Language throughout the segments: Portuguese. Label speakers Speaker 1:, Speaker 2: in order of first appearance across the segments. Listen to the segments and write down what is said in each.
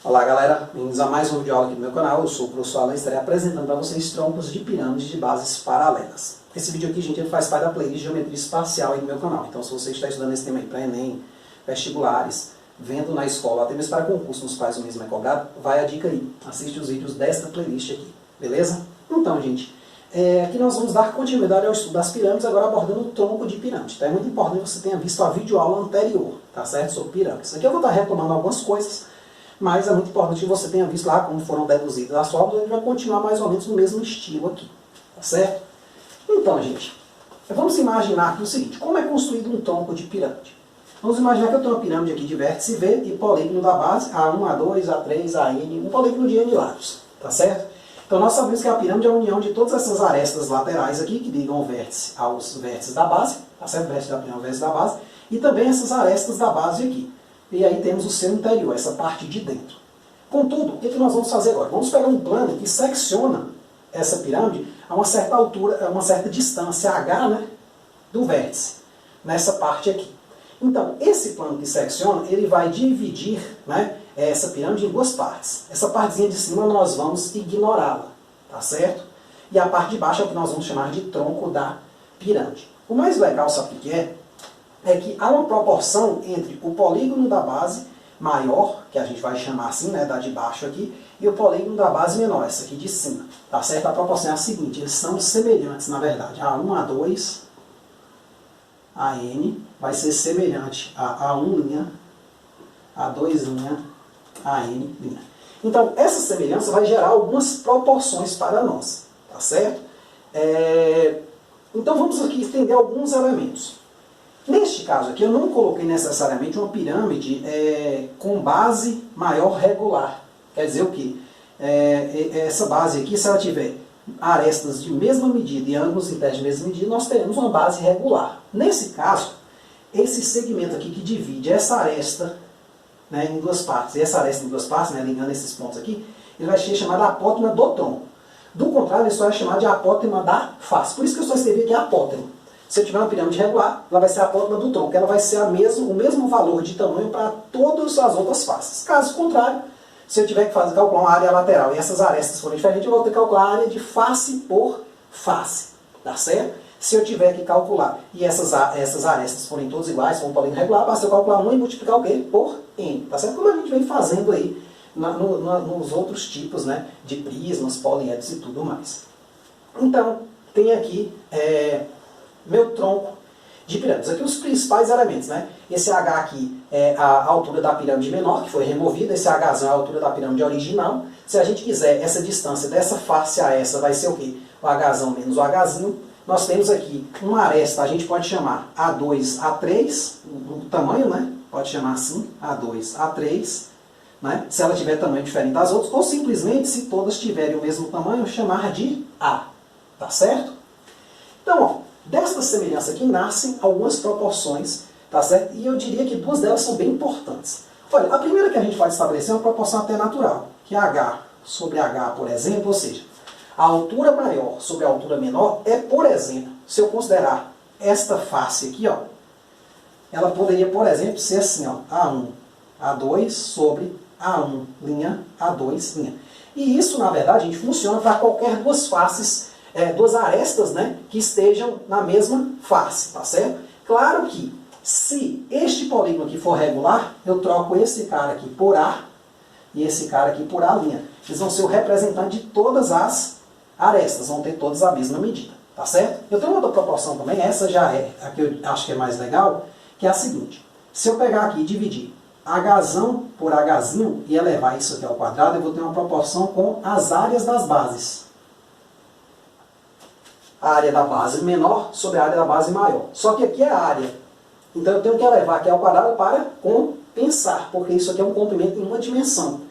Speaker 1: Olá galera, bem-vindos a mais um vídeo aula aqui do meu canal. Eu sou o professor Alan e estarei apresentando para vocês troncos de pirâmides de bases paralelas. Esse vídeo aqui, gente, ele faz parte da playlist Geometria Espacial aí do meu canal. Então se você está estudando esse tema aí para Enem, vestibulares, vendo na escola, até mesmo para concurso nos quais o mesmo é cobrado, vai a dica aí. Assiste os vídeos desta playlist aqui, beleza? Então, gente, aqui nós vamos dar continuidade ao estudo das pirâmides, agora abordando o tronco de pirâmide. Então é muito importante que você tenha visto a videoaula anterior, tá certo? Sobre pirâmides. Aqui eu vou estar retomando algumas coisas, mas é muito importante que você tenha visto lá como foram deduzidas as fórmulas. A gente vai continuar mais ou menos no mesmo estilo aqui, tá certo? Então, gente, vamos imaginar aqui o seguinte: como é construído um tronco de pirâmide? Vamos imaginar que eu tenho uma pirâmide aqui de vértice V e polígono da base A1, A2, A3, AN, um polígono de N lados, tá certo? Então nós sabemos que a pirâmide é a união de todas essas arestas laterais aqui, que ligam o vértice aos vértices da base, tá certo? O vértice da pirâmide, o vértice da base, e também essas arestas da base aqui. E aí temos o seu interior, essa parte de dentro. Contudo, o que nós vamos fazer agora? Vamos pegar um plano que secciona essa pirâmide a uma certa altura, a uma certa distância H, né, do vértice, nessa parte aqui. Então, esse plano que secciona, ele vai dividir, né, essa pirâmide em duas partes. Essa partezinha de cima nós vamos ignorá-la, tá certo? E a parte de baixo é o que nós vamos chamar de tronco da pirâmide. O mais legal, sabe o que é que há uma proporção entre o polígono da base maior, que a gente vai chamar assim, né, da de baixo aqui, e o polígono da base menor, essa aqui de cima. Tá certo? A proporção é a seguinte: eles são semelhantes, na verdade. A1, A2, AN vai ser semelhante a A1', A2', AN'. Então, essa semelhança vai gerar algumas proporções para nós. Tá certo? Então, vamos aqui entender alguns elementos. Neste caso aqui, eu não coloquei necessariamente uma pirâmide com base maior regular. Quer dizer o quê? Essa base aqui, se ela tiver arestas de mesma medida e ângulos internos de mesma medida, nós teremos uma base regular. Nesse caso, esse segmento aqui que divide essa aresta, né, em duas partes, e essa aresta em duas partes, né, ligando esses pontos aqui, ele vai ser chamado de apótema do tronco. Do contrário, ele só vai chamar de apótema da face. Por isso que eu só escrevi aqui apótema. Se eu tiver uma pirâmide regular, ela vai ser a apótema do tronco. Ela vai ser o mesmo valor de tamanho para todas as outras faces. Caso contrário, se eu tiver que calcular uma área lateral e essas arestas forem diferentes, eu vou ter que calcular a área de face por face. Tá certo? Se eu tiver que calcular e essas arestas forem todas iguais, for um polígono regular, basta eu calcular 1 e multiplicar o quê? Por n. Tá certo? Como a gente vem fazendo aí nos outros tipos, né, de prismas, poliedros e tudo mais. Então, tem aqui meu tronco de pirâmides. Aqui os principais elementos, né? Esse H aqui é a altura da pirâmide menor, que foi removida. Esse Hzão é a altura da pirâmide original. Se a gente quiser essa distância dessa face a essa, vai ser o quê? O Hzão menos o Hzinho. Nós temos aqui uma aresta, a gente pode chamar A2, A3, o tamanho, né? Pode chamar assim, A2, A3. Né? Se ela tiver tamanho diferente das outras, ou simplesmente, se todas tiverem o mesmo tamanho, chamar de A. Tá certo? Então, ó, desta semelhança aqui nascem algumas proporções, tá certo? E eu diria que duas delas são bem importantes. Olha, a primeira que a gente pode estabelecer é uma proporção até natural, que é H sobre H, por exemplo, ou seja, a altura maior sobre a altura menor é, por exemplo, se eu considerar esta face aqui, ó, ela poderia, por exemplo, ser assim, ó, A1, A2 sobre A1', A2'. E isso, na verdade, gente, funciona para qualquer duas faces, duas arestas, né, que estejam na mesma face, tá certo? Claro que, se este polígono aqui for regular, eu troco esse cara aqui por A e esse cara aqui por A'. Eles vão ser o representante de todas as arestas, vão ter todas a mesma medida, tá certo? Eu tenho outra proporção também, essa já é a que eu acho que é mais legal, que é a seguinte: se eu pegar aqui e dividir Hzão por Hzinho e elevar isso aqui ao quadrado, eu vou ter uma proporção com as áreas das bases. A área da base menor sobre a área da base maior. Só que aqui é a área. Então eu tenho que elevar aqui ao quadrado para compensar, porque isso aqui é um comprimento em uma dimensão.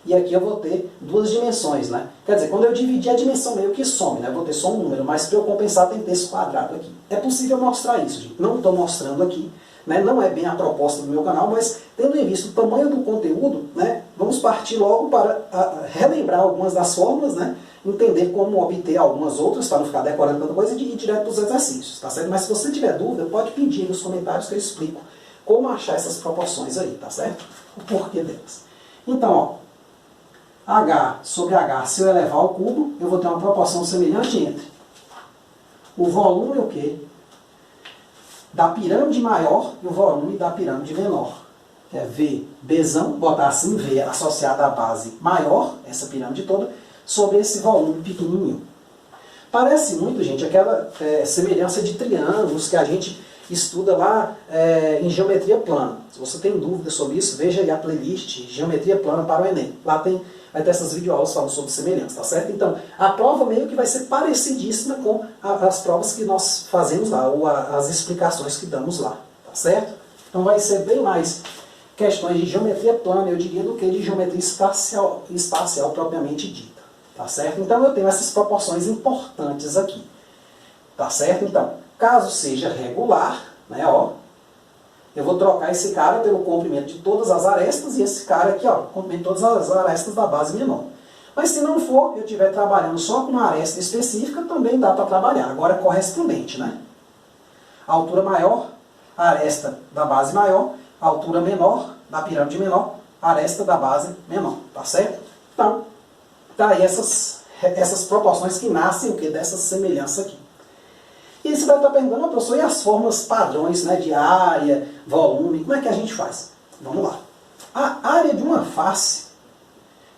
Speaker 1: E aqui eu vou ter duas dimensões, né? Quer dizer, quando eu dividir a dimensão meio que some, né? Eu vou ter só um número, mas para eu compensar tem que ter esse quadrado aqui. É possível mostrar isso, gente. Não estou mostrando aqui, né? Não é bem a proposta do meu canal, mas tendo em vista o tamanho do conteúdo, né? Vamos partir logo para relembrar algumas das fórmulas, né? Entender como obter algumas outras, para não ficar decorando tanta coisa, e ir direto para os exercícios, tá certo? Mas se você tiver dúvida, pode pedir nos comentários que eu explico como achar essas proporções aí, tá certo? O porquê delas. Então, ó, H sobre H, se eu elevar ao cubo, eu vou ter uma proporção semelhante entre o volume o quê? Da pirâmide maior e o volume da pirâmide menor. Que é V, Bzão, botar assim, V associado à base maior, essa pirâmide toda, sobre esse volume pequenininho. Parece muito, gente, aquela semelhança de triângulos que a gente estuda lá em geometria plana. Se você tem dúvidas sobre isso, veja aí a playlist Geometria Plana para o Enem. Lá vai ter essas videoaulas falando sobre semelhança, tá certo? Então, a prova meio que vai ser parecidíssima com as provas que nós fazemos lá, ou as explicações que damos lá, tá certo? Então vai ser bem mais questões de geometria plana, eu diria, do que de geometria espacial propriamente dita, tá certo? Então eu tenho essas proporções importantes aqui, tá certo? Então, caso seja regular, né, ó, eu vou trocar esse cara pelo comprimento de todas as arestas e esse cara aqui, ó, comprimento de todas as arestas da base menor. Mas se não for, eu estiver trabalhando só com uma aresta específica, também dá para trabalhar. Agora correspondente, né? A altura maior, a aresta da base maior, a altura menor, da pirâmide menor, a aresta da base menor, tá certo? Então, tá aí essas proporções que nascem o quê? Dessa semelhança aqui. E você vai estar perguntando, professor, e as fórmulas padrões, né, de área, volume, como é que a gente faz? Vamos lá. A área de uma face,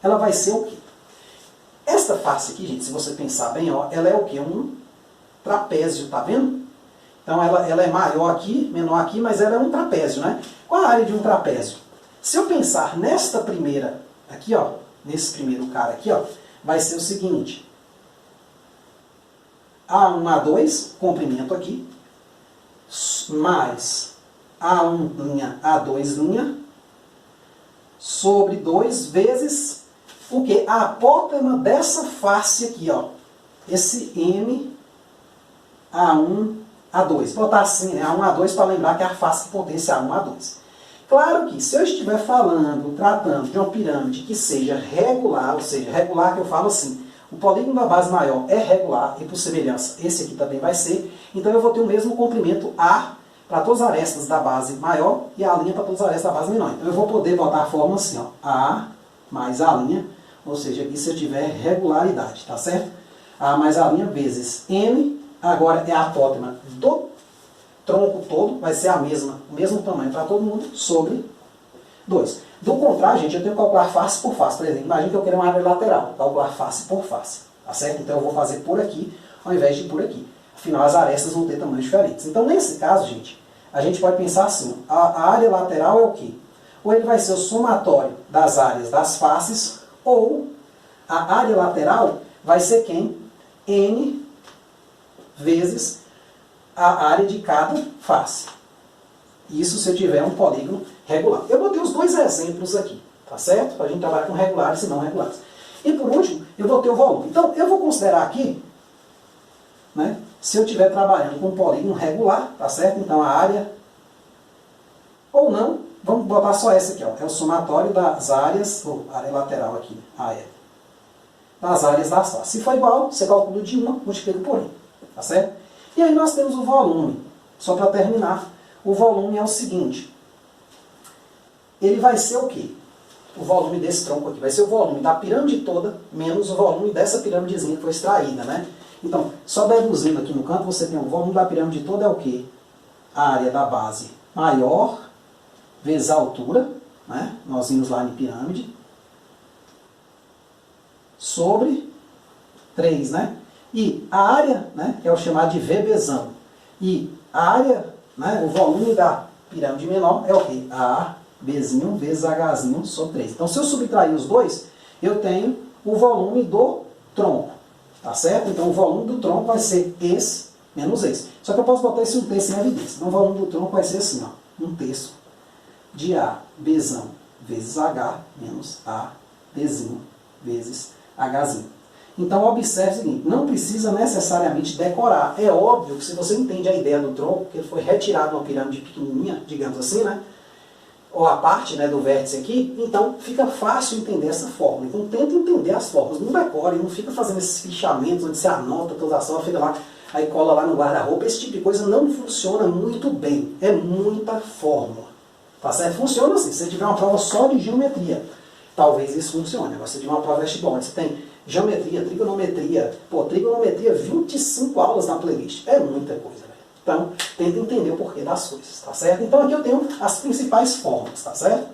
Speaker 1: ela vai ser o quê? Esta face aqui, gente, se você pensar bem, ó, ela é o quê? Um trapézio, tá vendo? Então ela é maior aqui, menor aqui, mas ela é um trapézio, né? Qual a área de um trapézio? Se eu pensar nesta primeira, aqui, ó, nesse primeiro cara aqui, ó, vai ser o seguinte. A1, A2, comprimento aqui, mais A1', A2', sobre 2 vezes o que? A apótema dessa face aqui, ó. Esse M, A1, A2. Vou botar assim, né? A1, A2, para lembrar que é a face que potência A1, A2. Claro que se eu estiver falando, tratando de uma pirâmide que seja regular, ou seja, regular que eu falo assim, o polígono da base maior é regular, e por semelhança, esse aqui também vai ser, então eu vou ter o mesmo comprimento A para todas as arestas da base maior e A' para todas as arestas da base menor. Então eu vou poder botar a fórmula assim, ó, A mais A', ou seja, aqui se eu tiver regularidade, tá certo? A mais A' vezes M, agora é a apótema do tronco todo, vai ser o mesmo tamanho para todo mundo, sobre 2. Do contrário, gente, eu tenho que calcular face por face. Por exemplo, imagina que eu quero uma área lateral, calcular face por face, tá certo? Então eu vou fazer por aqui, ao invés de por aqui. Afinal, as arestas vão ter tamanhos diferentes. Então, nesse caso, gente, a gente pode pensar assim, a área lateral é o quê? Ou ele vai ser o somatório das áreas das faces, ou a área lateral vai ser quem? N vezes a área de cada face. Isso se eu tiver um polígono regular. Eu botei os dois exemplos aqui, tá certo? Para a gente trabalhar com regulares e não regulares. E por último, eu botei o volume. Então, eu vou considerar aqui, né, se eu estiver trabalhando com um polígono regular, tá certo? Então, a área, ou não, vamos botar só essa aqui, ó, é o somatório das áreas, ou área lateral aqui, das áreas das faces. Se for igual, você calcula de uma, multiplica por 1, tá certo? E aí nós temos o volume. Só para terminar, o volume é o seguinte. Ele vai ser o quê? O volume desse tronco aqui vai ser o volume da pirâmide toda, menos o volume dessa pirâmidezinha que foi extraída, né? Então, só deduzindo aqui no canto, você tem o volume da pirâmide toda é o quê? A área da base maior, vezes a altura, né? Nós vimos lá em pirâmide, sobre 3, né? E a área, né, que é o chamado de VBzão, e a área, né, o volume da pirâmide menor é o quê? A Bzinho vezes Hzinho sobre 3. Então, se eu subtrair os dois, eu tenho o volume do tronco, tá certo? Então, o volume do tronco vai ser esse menos esse. Só que eu posso botar esse 1/3 em evidência. Então, o volume do tronco vai ser assim, ó, 1/3 de A Bzão vezes H menos A Bzinho vezes Hzinho. Então, observe o seguinte, não precisa necessariamente decorar. É óbvio que se você entende a ideia do tronco, que ele foi retirado de uma pirâmide pequenininha, digamos assim, né? Ou a parte, né, do vértice aqui, então fica fácil entender essa fórmula. Então, tenta entender as fórmulas. Não decore, não fica fazendo esses fichamentos, onde você anota toda a só, fica lá, aí cola lá no guarda-roupa. Esse tipo de coisa não funciona muito bem. É muita fórmula. Tá certo? Funciona assim. Se você tiver uma prova só de geometria, talvez isso funcione. Agora você tem uma prova vestibular, onde você tem geometria, trigonometria, trigonometria, 25 aulas na playlist. É muita coisa, velho. Então, tenta entender o porquê das coisas, tá certo? Então aqui eu tenho as principais formas, tá certo?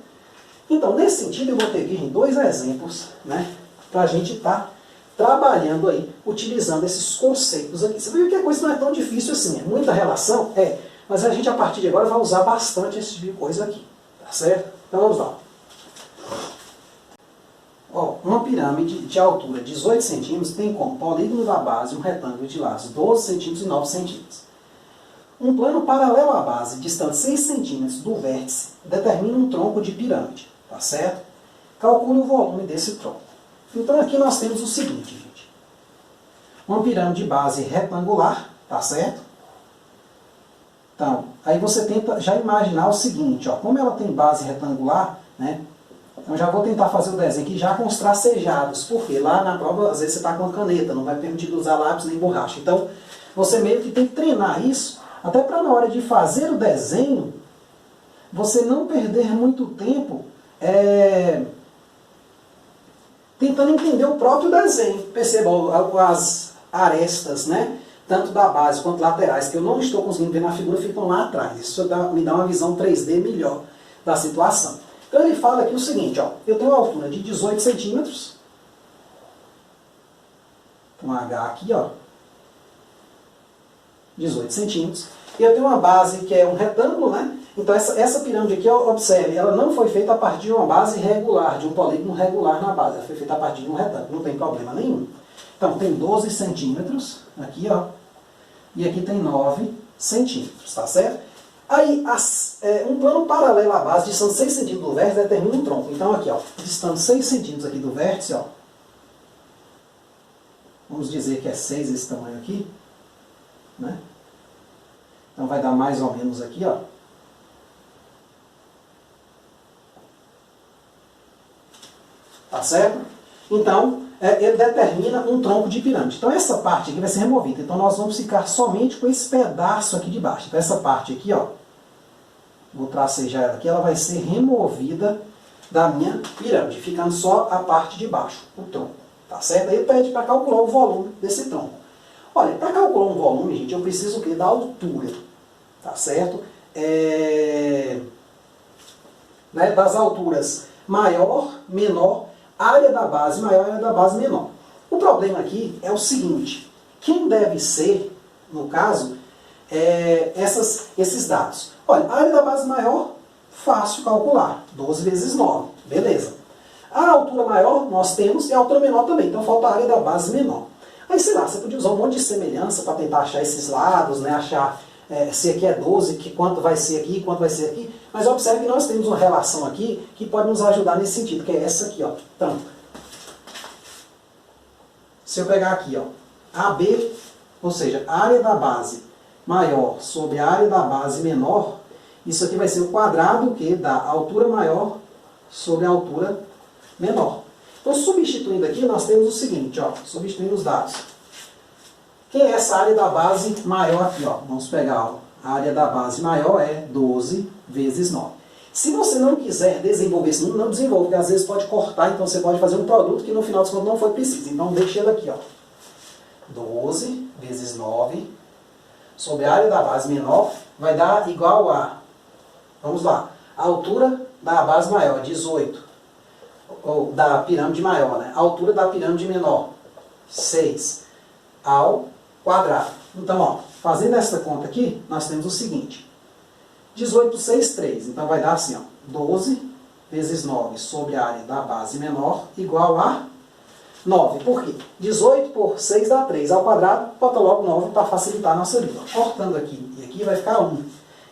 Speaker 1: Então, nesse sentido, eu vou ter aqui dois exemplos, né, para a gente estar trabalhando aí, utilizando esses conceitos aqui. Você viu que a coisa não é tão difícil assim, é muita relação? É, mas a gente a partir de agora vai usar bastante esse tipo de coisa aqui, tá certo? Então vamos lá. Ó, uma pirâmide de altura 18 centímetros tem como polígono da base um retângulo de lados 12 centímetros e 9 centímetros. Um plano paralelo à base, distante 6 centímetros do vértice, determina um tronco de pirâmide, tá certo? Calcule o volume desse tronco. Então aqui nós temos o seguinte, gente. Uma pirâmide de base retangular, tá certo? Então, aí você tenta já imaginar o seguinte, ó, como ela tem base retangular, né? Então já vou tentar fazer o desenho aqui já com os tracejados, porque lá na prova às vezes você está com a caneta, não vai permitir usar lápis nem borracha. Então você meio que tem que treinar isso, até para na hora de fazer o desenho, você não perder muito tempo tentando entender o próprio desenho. Perceba as arestas, né? Tanto da base quanto laterais, que eu não estou conseguindo ver na figura, ficam lá atrás. Isso me dá uma visão 3D melhor da situação. Então ele fala aqui o seguinte, ó, eu tenho uma altura de 18 centímetros, um H aqui, ó, 18 centímetros, e eu tenho uma base que é um retângulo, né? Então essa pirâmide aqui, ó, observe, ela não foi feita a partir de uma base regular, de um polígono regular na base, ela foi feita a partir de um retângulo, não tem problema nenhum. Então tem 12 centímetros, aqui, ó, e aqui tem 9 centímetros, tá certo? Aí, um plano paralelo à base, distante 6 centímetros do vértice, determina um tronco. Então, aqui, ó, distante 6 centímetros aqui do vértice, ó. Vamos dizer que é 6 esse tamanho aqui, né? Então, vai dar mais ou menos aqui, ó. Tá certo? Então, ele determina um tronco de pirâmide. Então, essa parte aqui vai ser removida. Então, nós vamos ficar somente com esse pedaço aqui de baixo. Então, essa parte aqui, ó, vou tracejar ela aqui, ela vai ser removida da minha pirâmide, ficando só a parte de baixo, o tronco. Tá certo? Aí pede para calcular o volume desse tronco. Olha, para calcular um volume, gente, eu preciso o quê? Da altura. Tá certo? Né, das alturas maior, menor, área da base maior, área da base menor. O problema aqui é o seguinte, quem deve ser, no caso, esses dados. Olha, a área da base maior, fácil calcular, 12 vezes 9, beleza. A altura maior nós temos e a altura menor também, então falta a área da base menor. Aí, sei lá, você podia usar um monte de semelhança para tentar achar esses lados, né, achar se aqui é 12, quanto vai ser aqui, quanto vai ser aqui, mas observe que nós temos uma relação aqui que pode nos ajudar nesse sentido, que é essa aqui, ó. Então, se eu pegar aqui, ó, AB, ou seja, a área da base maior sobre a área da base menor, isso aqui vai ser o quadrado da altura maior sobre a altura menor. Então, substituindo aqui, nós temos o seguinte, ó, substituindo os dados. Quem é essa área da base maior aqui, ó? Vamos pegar, ó, a área da base maior é 12 vezes 9. Se você não quiser desenvolver esse número, não desenvolve, porque às vezes pode cortar, então você pode fazer um produto que no final das contas não foi preciso. Então, deixa ele aqui, ó. 12 vezes 9 sobre a área da base menor vai dar igual a, vamos lá, a altura da base maior, 18, ou da pirâmide maior, né? A altura da pirâmide menor, 6, ao quadrado. Então, ó, fazendo essa conta aqui, nós temos o seguinte, 18 por 6, 3, então vai dar assim, ó, 12 vezes 9 sobre a área da base menor igual a 9. Por quê? 18 por 6 dá 3 ao quadrado, bota logo 9 para facilitar a nossa vida. Cortando aqui e aqui vai ficar 1.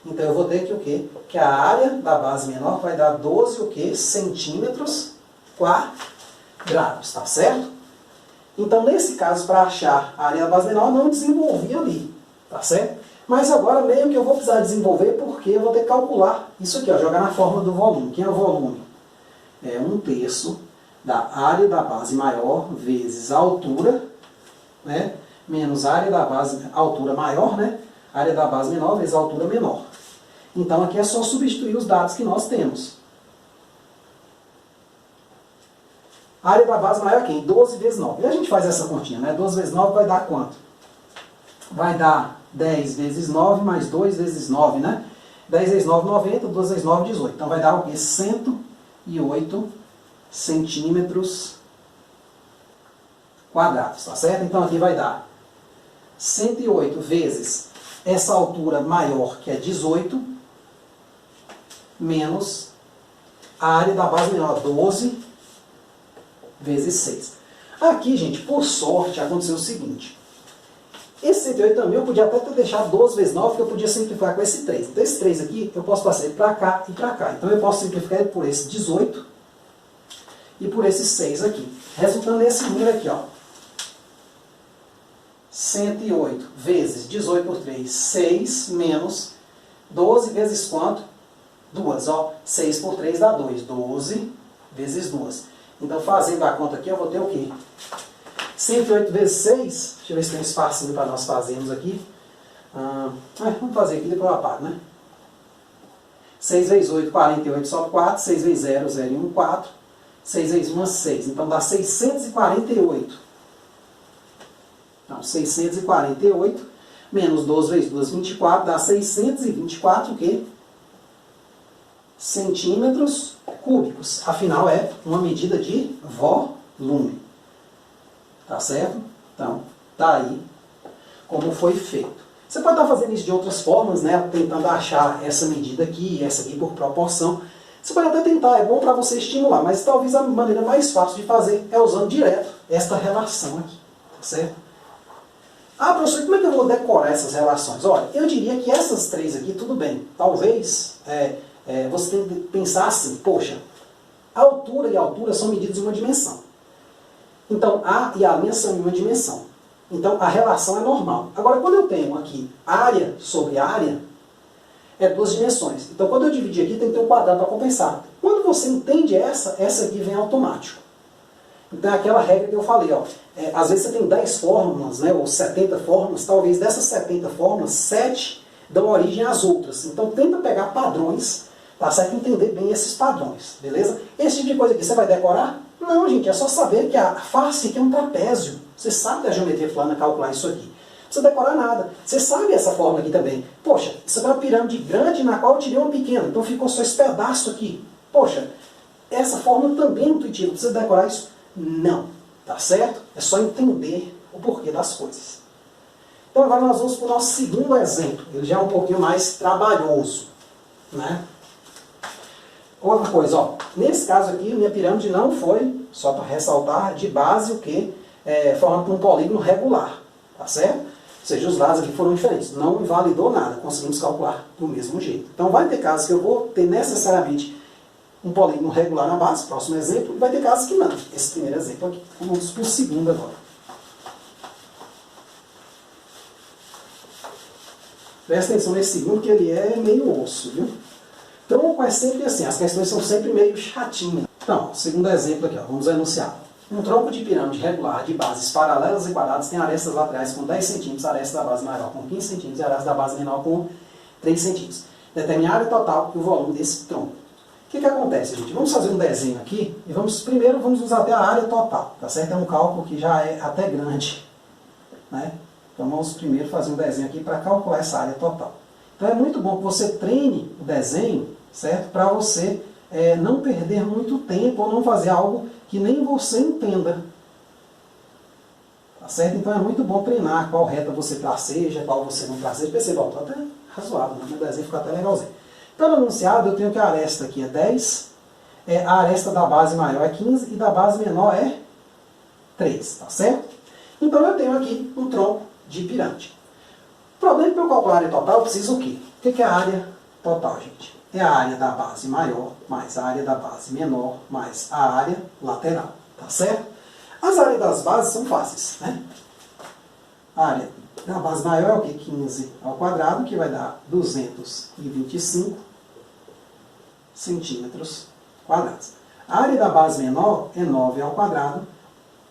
Speaker 1: Então eu vou ter que o quê? Que a área da base menor vai dar 12 o quê? Centímetros quadrados, tá certo? Então nesse caso, para achar a área da base menor, eu não desenvolvi ali, tá certo? Mas agora meio que eu vou precisar desenvolver porque eu vou ter que calcular isso aqui, ó, jogar na forma do volume. Quem é o volume? É 1/3 da área da base maior vezes a altura, né, menos a área da base, altura maior, né, área da base menor vezes a altura menor. Então aqui é só substituir os dados que nós temos. A área da base maior é quem? 12 vezes 9. E a gente faz essa continha, né? 12 vezes 9 vai dar quanto? Vai dar 10 vezes 9 mais 2 vezes 9, né? 10 vezes 9, 90, 12 vezes 9, 18. Então vai dar o quê? 108 centímetros quadrados, tá certo? Então aqui vai dar 108 vezes essa altura maior, que é 18, menos a área da base menor, 12 vezes 6. Aqui, gente, por sorte, aconteceu o seguinte. Esse 108 também eu podia até ter deixado 12 vezes 9, porque eu podia simplificar com esse 3. Então esse 3 aqui, eu posso passar ele para cá e para cá. Então eu posso simplificar ele por esse 18 e por esse 6 aqui. Resultando nesse número aqui, ó. 108 vezes 18 por 3, 6, menos 12 vezes quanto? 2, ó. 6 por 3 dá 2. 12 vezes 2. Então, fazendo a conta aqui, eu vou ter o quê? 108 vezes 6, deixa eu ver se tem um espacinho para nós fazermos aqui. Vamos fazer aqui, depois eu apago, né? 6 vezes 8, 48, só 4. 6 vezes 0, 0 e 1, 4. 6 vezes 1, 6. Então, dá 648. Então, 648 menos 12 vezes 2, 24, dá 624 o quê? Centímetros cúbicos. Afinal, é uma medida de volume. Tá certo? Então, tá aí como foi feito. Você pode estar fazendo isso de outras formas, né? Tentando achar essa medida aqui e essa aqui por proporção. Você pode até tentar, é bom para você estimular, mas talvez a maneira mais fácil de fazer é usando direto esta relação aqui. Tá certo? Ah, professor, como é que eu vou decorar essas relações? Olha, eu diria que essas três aqui, tudo bem. Talvez você tenha que pensar assim, poxa, altura e altura são medidas em uma dimensão. Então, A e A' são em uma dimensão. Então, a relação é normal. Agora, quando eu tenho aqui área sobre área, é duas dimensões. Então, quando eu dividir aqui, tem que ter um quadrado para compensar. Quando você entende essa aqui vem automático. Então, é aquela regra que eu falei, ó. Às vezes você tem 10 fórmulas, né, ou 70 fórmulas, talvez dessas 70 fórmulas, 7 dão origem às outras. Então, tenta pegar padrões, tá certo? Entender bem esses padrões, beleza? Esse tipo de coisa aqui, você vai decorar? Não, gente, é só saber que a face aqui é um trapézio. Você sabe da geometria plana calcular isso aqui. Não precisa decorar nada. Você sabe essa fórmula aqui também. Poxa, isso aqui é uma pirâmide grande na qual eu tirei uma pequena, então ficou só esse pedaço aqui. Poxa, essa fórmula também é intuitiva. Precisa decorar isso? Não. Tá certo? É só entender o porquê das coisas. Então agora nós vamos para o nosso segundo exemplo. Ele já é um pouquinho mais trabalhoso, né? Outra coisa, ó. Nesse caso aqui, minha pirâmide não foi, só para ressaltar, de base o quê? Formando por um polígono regular. Tá certo? Ou seja, os lados aqui foram diferentes. Não invalidou nada. Conseguimos calcular do mesmo jeito. Então vai ter casos que eu vou ter necessariamente um polígono regular na base, próximo exemplo, e vai ter casos que não. Esse primeiro exemplo aqui. Vamos para o segundo agora. Presta atenção nesse segundo, que ele é meio osso, viu? Tronco é sempre assim, as questões são sempre meio chatinhas. Então, segundo exemplo aqui, ó, vamos enunciar. Um tronco de pirâmide regular de bases paralelas e quadradas tem arestas laterais com 10 cm, a aresta da base maior com 15 cm e a aresta da base menor com 3 cm. Determine a área total e o volume desse tronco. O que acontece, gente? Vamos fazer um desenho aqui e primeiro vamos usar até a área total, tá certo? É um cálculo que já é até grande, né? Então vamos primeiro fazer um desenho aqui para calcular essa área total. Então é muito bom que você treine o desenho, certo? Para você não perder muito tempo ou não fazer algo que nem você entenda. Tá certo? Então é muito bom treinar qual reta você traceja, qual você não traceja. Perceba, ó, tá até razoável, né? O desenho fica até legalzinho. Então, no enunciado, eu tenho que a aresta aqui é 10, a aresta da base maior é 15 e da base menor é 3, tá certo? Então, eu tenho aqui um tronco de pirâmide. O problema é que para eu calcular a área total, eu preciso o quê? O que é a área total, gente? É a área da base maior mais a área da base menor mais a área lateral, tá certo? As áreas das bases são fáceis, né? A área da base maior é o quê? 15 ao quadrado, que vai dar 225 centímetros quadrados. A área da base menor é 9 ao quadrado,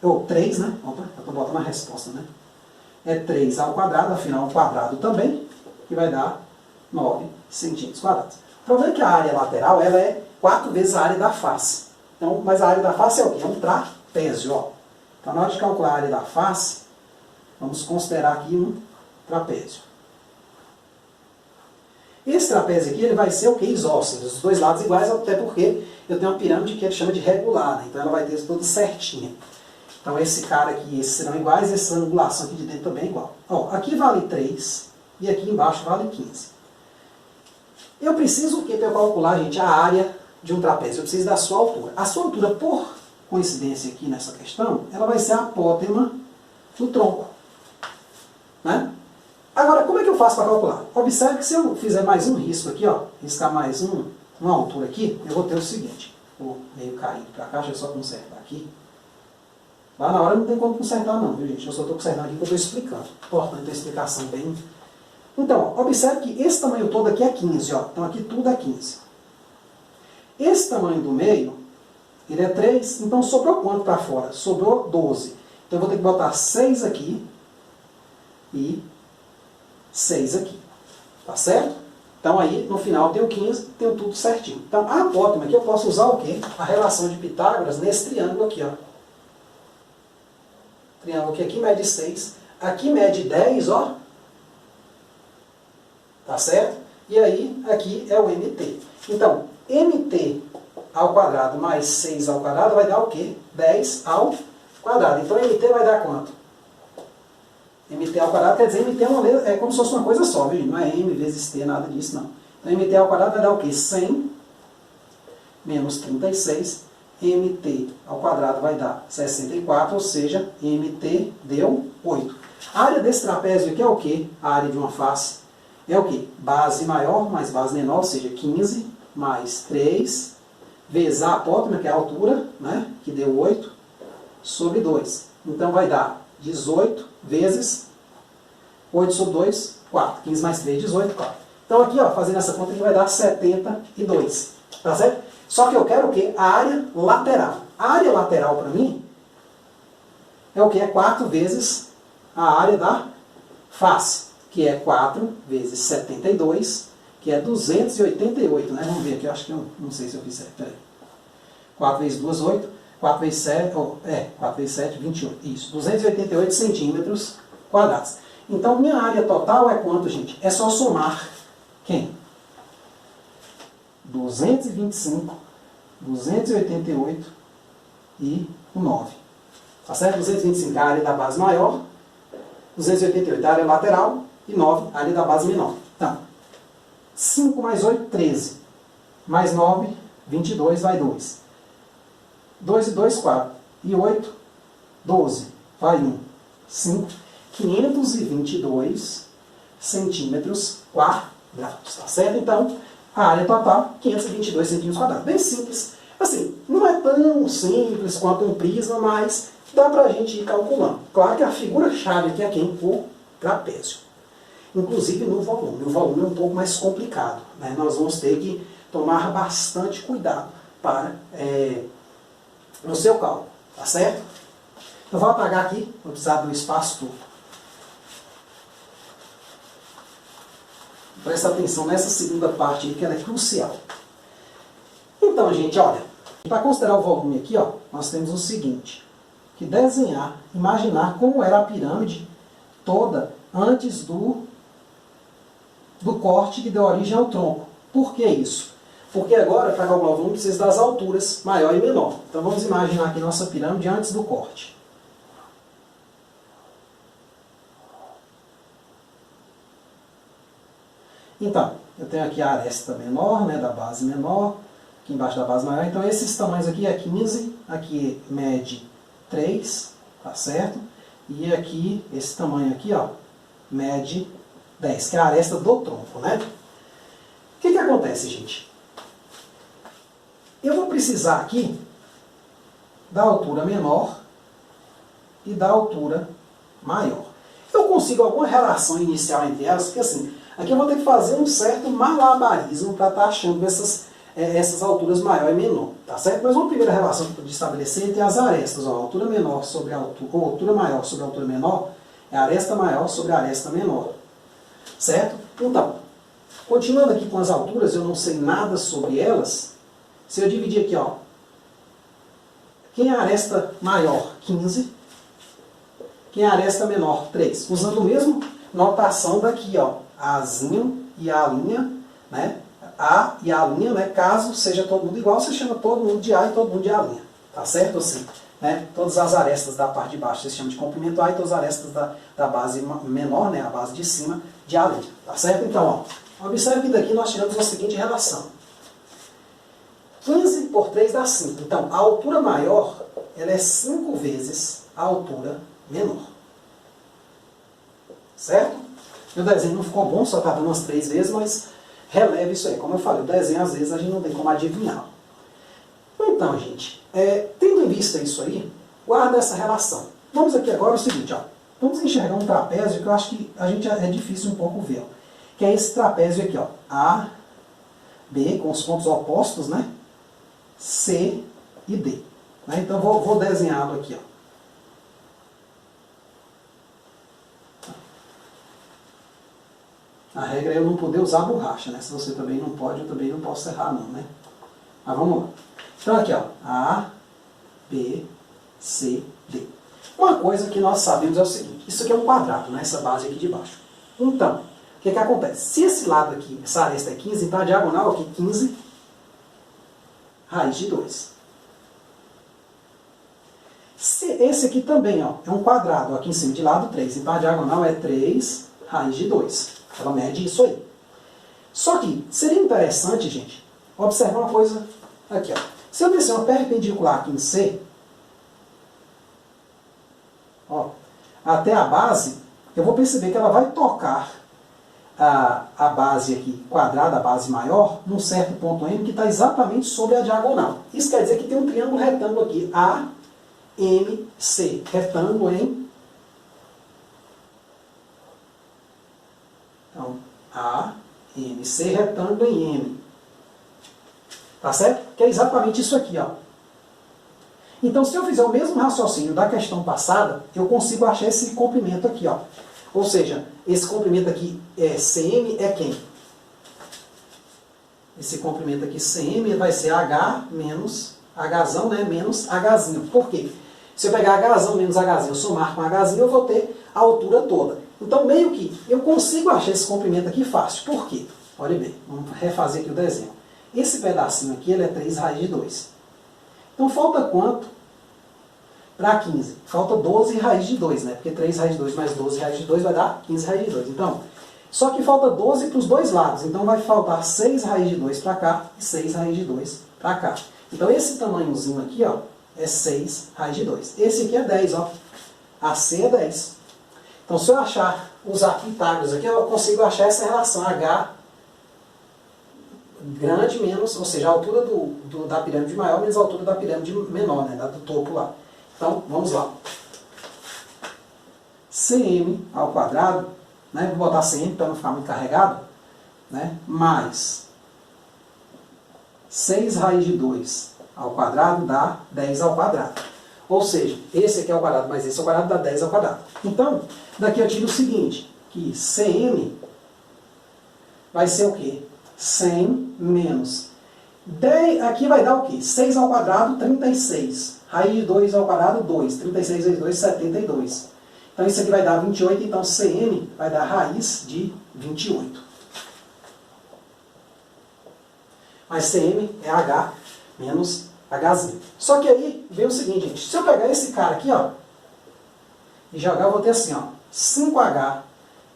Speaker 1: ou 3, né? Opa, eu estou botando a resposta, né? É 3 ao quadrado, afinal, um quadrado também, que vai dar 9 centímetros quadrados. O problema é que a área lateral ela é 4 vezes a área da face. Então, mas a área da face é o quê? É um trapézio. Ó. Então, na hora de calcular a área da face, vamos considerar aqui um trapézio. Esse trapézio aqui ele vai ser o que? Isósceles, os dois lados iguais, até porque eu tenho uma pirâmide que ele chama de regular, né? Então ela vai ter tudo certinho. Então esse cara aqui, esses serão iguais, essa angulação aqui de dentro também é igual. Ó, aqui vale 3 e aqui embaixo vale 15. Eu preciso o que para calcular, gente, a área de um trapézio? Eu preciso da sua altura. A sua altura, por coincidência aqui nessa questão, ela vai ser a apótema do tronco. Né? Agora, como é que eu faço para calcular? Observe que se eu fizer mais um risco aqui, ó, riscar mais uma altura aqui, eu vou ter o seguinte. Vou meio caído para cá, deixa eu só consertar aqui. Lá na hora não tem como consertar não, viu gente? Eu só estou consertando aqui que eu estou explicando. Importante a explicação bem. Então, ó, observe que esse tamanho todo aqui é 15, ó. Então aqui tudo é 15. Esse tamanho do meio, ele é 3, então sobrou quanto para fora? Sobrou 12. Então eu vou ter que botar 6 aqui e 6 aqui. Tá certo? Então aí, no final, eu tenho 15, tenho tudo certinho. Então, a apótema aqui eu posso usar o quê? A relação de Pitágoras nesse triângulo aqui, ó. Triângulo que aqui mede 6, aqui mede 10, ó. Tá certo? E aí, aqui é o MT. Então, MT ao quadrado mais 6 ao quadrado vai dar o quê? 10 ao quadrado. Então, MT vai dar quanto? MT ao quadrado quer dizer, MT é como se fosse uma coisa só, viu? Não é M vezes T, nada disso, não. Então, MT ao quadrado vai dar o quê? 100 menos 36. MT ao quadrado vai dar 64, ou seja, MT deu 8. A área desse trapézio aqui é o quê? A área de uma face é o quê? Base maior mais base menor, ou seja, 15 mais 3, vezes a apótema, que é a altura, né? Que deu 8, sobre 2. Então vai dar 18 vezes 8 sobre 2, 4. 15 mais 3, 18, 4. Então aqui, ó, fazendo essa conta aqui vai dar 72. Tá certo? Só que eu quero o quê? A área lateral. A área lateral para mim é o quê? É 4 vezes a área da face, que é 4 vezes 72, que é 288, né? Vamos ver aqui, eu acho que eu não sei se eu fiz certo. Peraí. 4 vezes 2, 8. 4 vezes 7, 4 vezes 7, 28. Isso, 288 centímetros quadrados. Então, minha área total é quanto, gente? É só somar quem? 225, 288 e o 9. Tá certo? 225 é a área da base maior, 288 é a área lateral e 9 a área da base menor. Então, 5 mais 8, 13. Mais 9, 22, vai 2. 2 e 2, 4. E 8, 12. Vai 1. 5. 522 centímetros quadrados. Tá certo? Então, a área total, 522 centímetros quadrados. Bem simples. Assim, não é tão simples quanto um prisma, mas dá pra gente ir calculando. Claro que a figura-chave aqui é quem? O trapézio. Inclusive no volume. O volume é um pouco mais complicado, né? Nós vamos ter que tomar bastante cuidado para no seu cálculo, tá certo? Eu vou apagar aqui, vou precisar do espaço todo. Presta atenção nessa segunda parte aí, que ela é crucial. Então, gente, olha, para considerar o volume aqui, ó, nós temos o seguinte, que desenhar, imaginar como era a pirâmide toda antes do corte que deu origem ao tronco. Por que isso? Porque agora, para calcular o volume, precisa das alturas maior e menor. Então vamos imaginar aqui nossa pirâmide antes do corte. Então, eu tenho aqui a aresta menor, né, da base menor, aqui embaixo da base maior. Então esses tamanhos aqui é 15, aqui mede 3, tá certo? E aqui, esse tamanho aqui, ó, mede 10, que é a aresta do tronco, né? O que acontece, gente? Eu vou precisar aqui da altura menor e da altura maior. Eu consigo alguma relação inicial entre elas, porque assim, aqui eu vou ter que fazer um certo malabarismo para estar achando essas alturas maior e menor, tá certo? Mas uma primeira relação que eu podia estabelecer é entre as arestas, ó, altura menor sobre altura maior sobre altura menor, é a aresta maior sobre a aresta menor, certo? Então, continuando aqui com as alturas, eu não sei nada sobre elas. Se eu dividir aqui, ó, Quem é a aresta maior? 15. Quem é a aresta menor? 3. Usando a mesma notação daqui, ó. Azinho e a linha, né? A e a linha, né? Caso seja todo mundo igual, você chama todo mundo de A e todo mundo de A linha. Tá certo assim? Né? Todas as arestas da parte de baixo você chama de comprimento A e todas as arestas da base menor, né? A base de cima, de A linha. Tá certo? Então, ó. Observe que daqui nós tiramos a seguinte relação. 15 por 3 dá 5. Então, a altura maior, ela é 5 vezes a altura menor. Certo? O desenho não ficou bom, só está dando umas 3 vezes, mas releve isso aí. Como eu falei, o desenho às vezes a gente não tem como adivinhar. Então, gente, tendo em vista isso aí, guarda essa relação. Vamos aqui agora o seguinte, ó. Vamos enxergar um trapézio que eu acho que a gente é difícil um pouco ver. Ó, que é esse trapézio aqui, ó. A, B, com os pontos opostos, né? C e D. Né? Então, vou desenhá-lo aqui, ó. A regra é eu não poder usar borracha, né? Se você também não pode, eu também não posso errar não, né? Mas vamos lá. Então aqui, ó. A, B, C, D. Uma coisa que nós sabemos é o seguinte. Isso aqui é um quadrado, né? Essa base aqui de baixo. Então, o que acontece? Se esse lado aqui, essa aresta é 15, então a diagonal aqui, 15, raiz de 2. Se esse aqui também, ó, é um quadrado, aqui em cima de lado 3. Então a diagonal é 3, raiz de 2. Ela mede isso aí. Só que seria interessante, gente, observar uma coisa aqui, ó. Se eu descer uma perpendicular aqui em C, ó, até a base, eu vou perceber que ela vai tocar a base aqui quadrada, a base maior, num certo ponto M que está exatamente sobre a diagonal. Isso quer dizer que tem um triângulo retângulo aqui, AMC, retângulo em... Então, AMC, retângulo em M. Tá certo? Que é exatamente isso aqui, ó. Então, se eu fizer o mesmo raciocínio da questão passada, eu consigo achar esse comprimento aqui, ó. Ou seja, esse comprimento aqui, CM, é quem? Esse comprimento aqui, CM, vai ser H menos Hzão, né? Menos Hzinho. Por quê? Se eu pegar Hzão menos Hzinho, somar com Hzinho, eu vou ter a altura toda. Então, meio que eu consigo achar esse comprimento aqui fácil. Por quê? Olha bem, vamos refazer aqui o desenho. Esse pedacinho aqui, ele é 3 raiz de 2. Então, falta quanto para 15? Falta 12 raiz de 2, né? Porque 3 raiz de 2 mais 12 raiz de 2 vai dar 15 raiz de 2. Então, só que falta 12 para os dois lados. Então, vai faltar 6 raiz de 2 para cá e 6 raiz de 2 para cá. Então, esse tamanhozinho aqui, ó, é 6 raiz de 2. Esse aqui é 10, ó. AC é 10. Então, se eu usar Pitágoras aqui, eu consigo achar essa relação H grande menos, ou seja, a altura da pirâmide maior menos a altura da pirâmide menor, né, do topo lá. Então, vamos lá. CM ao quadrado, né, vou botar CM para não ficar muito carregado, né, mais 6 raiz de 2 ao quadrado dá 10 ao quadrado. Ou seja, esse aqui é o quadrado, mas esse é o quadrado, dá 10 ao quadrado. Então, daqui eu tiro o seguinte, que CM vai ser o quê? 100 menos 10, aqui vai dar o quê? 6 ao quadrado, 36. Raiz de 2 ao quadrado, 2. 36 vezes 2, 72. Então isso aqui vai dar 28, então CM vai dar raiz de 28. Mas CM é H menos Hzinho. Só que aí vem o seguinte, gente. Se eu pegar esse cara aqui, ó, e jogar, eu vou ter assim, ó, 5H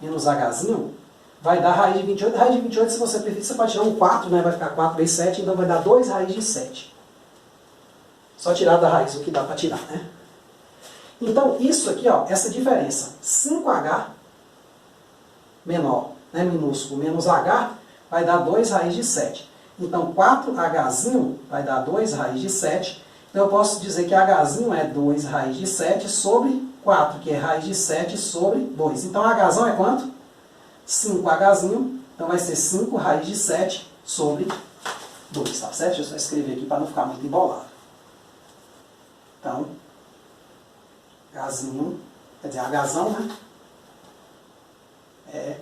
Speaker 1: menos Hzinho, vai dar raiz de 28. Raiz de 28, se você preferir, você pode tirar um 4, né? Vai ficar 4 vezes 7, então vai dar 2 raiz de 7. Só tirar da raiz o que dá para tirar, né? Então, isso aqui, ó, essa diferença, 5H menor, né, minúsculo, menos H, vai dar 2 raiz de 7. Então, 4Hzinho vai dar 2 raiz de 7. Então, eu posso dizer que Hzinho é 2 raiz de 7 sobre 4, que é raiz de 7 sobre 2. Então, Hzão é quanto? 5Hzinho. Então, vai ser 5 raiz de 7 sobre 2, tá certo? Deixa eu só escrever aqui para não ficar muito embolado. Então, Hzinho, quer dizer, Hzão, né? É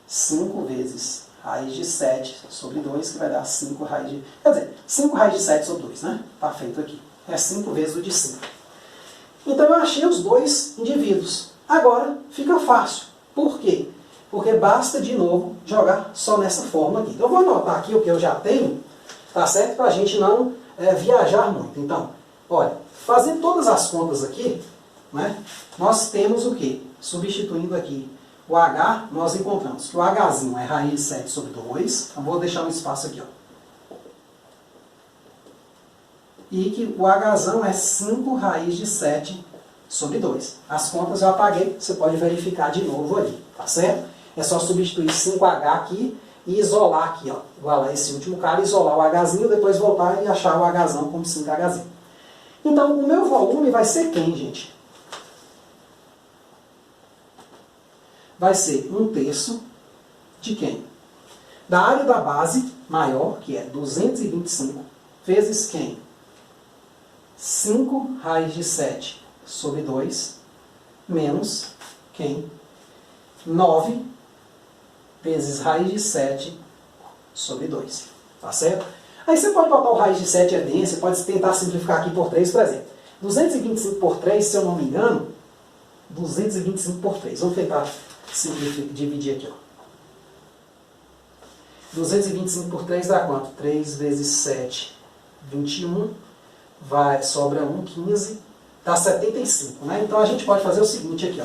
Speaker 1: 5 vezes raiz de 7 sobre 2, que vai dar 5 raiz de... Quer dizer, 5 raiz de 7 sobre 2, né? Tá feito aqui. é 5 vezes o de 5. Então eu achei os dois indivíduos. Agora fica fácil. Por quê? Porque basta de novo jogar só nessa forma aqui. Então eu vou anotar aqui o que eu já tenho, tá certo? Para a gente não viajar muito. Então, olha, fazendo todas as contas aqui, né, nós temos o quê? Substituindo aqui o H, nós encontramos que o Hzinho é raiz de 7 sobre 2. Então vou deixar um espaço aqui, ó. E que o Hzão é 5 raiz de 7 sobre 2. As contas eu apaguei, você pode verificar de novo ali, tá certo? É só substituir 5H aqui e isolar aqui, ó. Igualar esse último cara, isolar o Hzinho, depois voltar e achar o Hzão como 5Hzinho. Então, o meu volume vai ser quem, gente? Vai ser 1/3 de quem? Da área da base maior, que é 225, vezes quem? 5 raiz de 7 sobre 2, menos quem? 9 vezes raiz de 7 sobre 2. Tá certo? Aí você pode botar o raiz de 7 é dentro, você pode tentar simplificar aqui por 3, por exemplo. 225 por 3, se eu não me engano, 225 por 3. Vamos tentar dividir aqui, ó. 225 por 3 dá quanto? 3 vezes 7, 21. Sobra 1, 15. Dá 75, né? Então a gente pode fazer o seguinte aqui, ó.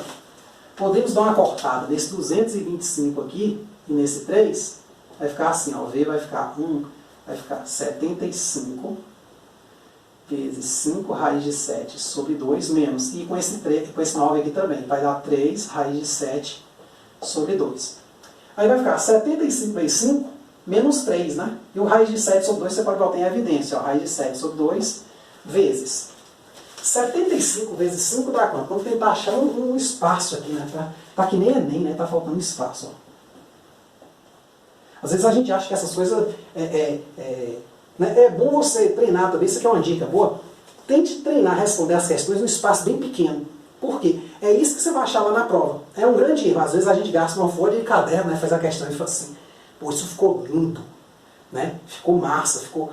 Speaker 1: Podemos dar uma cortada nesse 225 aqui e nesse 3. Vai ficar assim, ó. V vai ficar 75 vezes 5 raiz de 7 sobre 2 menos. E com esse 9 aqui também. Vai dar 3 raiz de 7 sobre 2. Aí vai ficar 75 vezes 5 menos 3, né? E o raiz de 7 sobre 2 você pode botar em evidência, ó. Raiz de 7 sobre 2 vezes 75 vezes 5 dá quanto? Vamos tentar achar um espaço aqui, né? Tá que nem Enem, né? Tá faltando espaço, ó. Às vezes a gente acha que essas coisas né? É bom você treinar também, isso aqui é uma dica boa. Tente treinar, responder as questões num espaço bem pequeno. Por quê? É isso que você vai achar lá na prova. É um grande erro. Às vezes a gente gasta uma folha de caderno, né? Faz a questão e fala assim, pô, isso ficou lindo, né? Ficou massa, ficou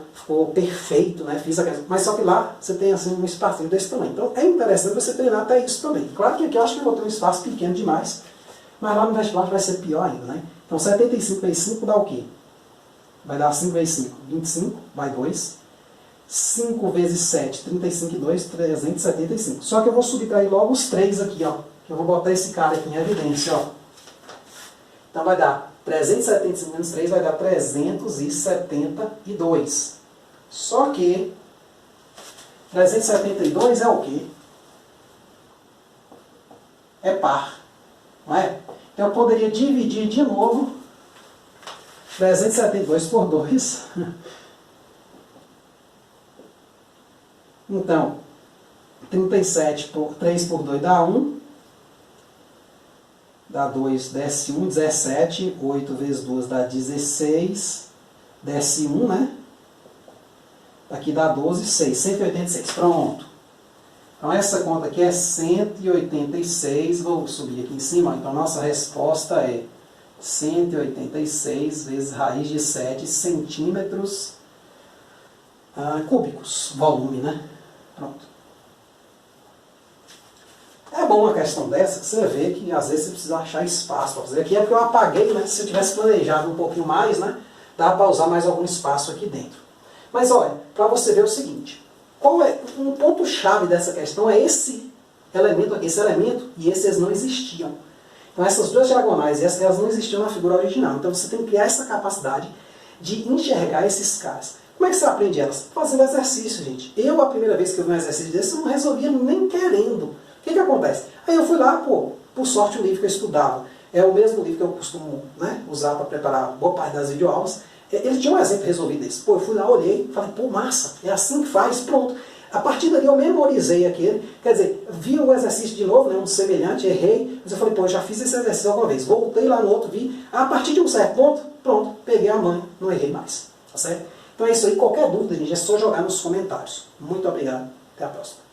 Speaker 1: perfeito, né? Fiz a questão. Mas só que lá você tem assim, um espacinho desse tamanho. Então é interessante você treinar até isso também. Claro que aqui eu acho que eu vou ter um espaço pequeno demais, mas lá no vestibular vai ser pior ainda, né? Então 75 vezes 5 dá o quê? Vai dar 5 vezes 5, 25, vai 2. 5 vezes 7, 35 e 2, 375. Só que eu vou subtrair logo os 3 aqui, ó. Que eu vou botar esse cara aqui em evidência, ó. Então vai dar 375 menos 3 vai dar 372. Só que 372 é o quê? É par, não é? Então eu poderia dividir de novo 372 por 2. Então, 37 por 3 por 2 dá 1. Dá 2, desce 1, 17. 8 vezes 2 dá 16. Desce 1, né? Aqui dá 12, 6. 186. Pronto. Então essa conta aqui é 186. Vou subir aqui em cima. Então nossa resposta é 186 vezes raiz de 7 centímetros cúbicos. Volume, né? Pronto. É bom uma questão dessa, que você vê que às vezes você precisa achar espaço para fazer. Aqui é porque eu apaguei, né? Se eu tivesse planejado um pouquinho mais, né? Dá para usar mais algum espaço aqui dentro. Mas olha, para você ver o seguinte, qual é um ponto-chave dessa questão é esse elemento aqui, esse elemento, e esses não existiam. Então essas duas diagonais, elas não existiam na figura original. Então você tem que criar essa capacidade de enxergar esses caras. Como é que você aprende elas? Fazendo exercício, gente. Eu, a primeira vez que eu vi um exercício desse, eu não resolvia nem querendo. O que acontece? Aí eu fui lá, pô, por sorte o livro que eu estudava é o mesmo livro que eu costumo, né, usar para preparar boa parte das videoaulas. Ele tinha um exemplo resolvido desse. Pô, eu fui lá, olhei, falei, pô, massa, é assim que faz, pronto. A partir dali eu memorizei aquele, quer dizer, vi o exercício de novo, né, um semelhante, errei, mas eu falei, pô, eu já fiz esse exercício alguma vez. Voltei lá no outro, vi, a partir de um certo ponto, pronto, peguei a manha, não errei mais, tá certo? Então é isso aí, qualquer dúvida, gente, é só jogar nos comentários. Muito obrigado, até a próxima.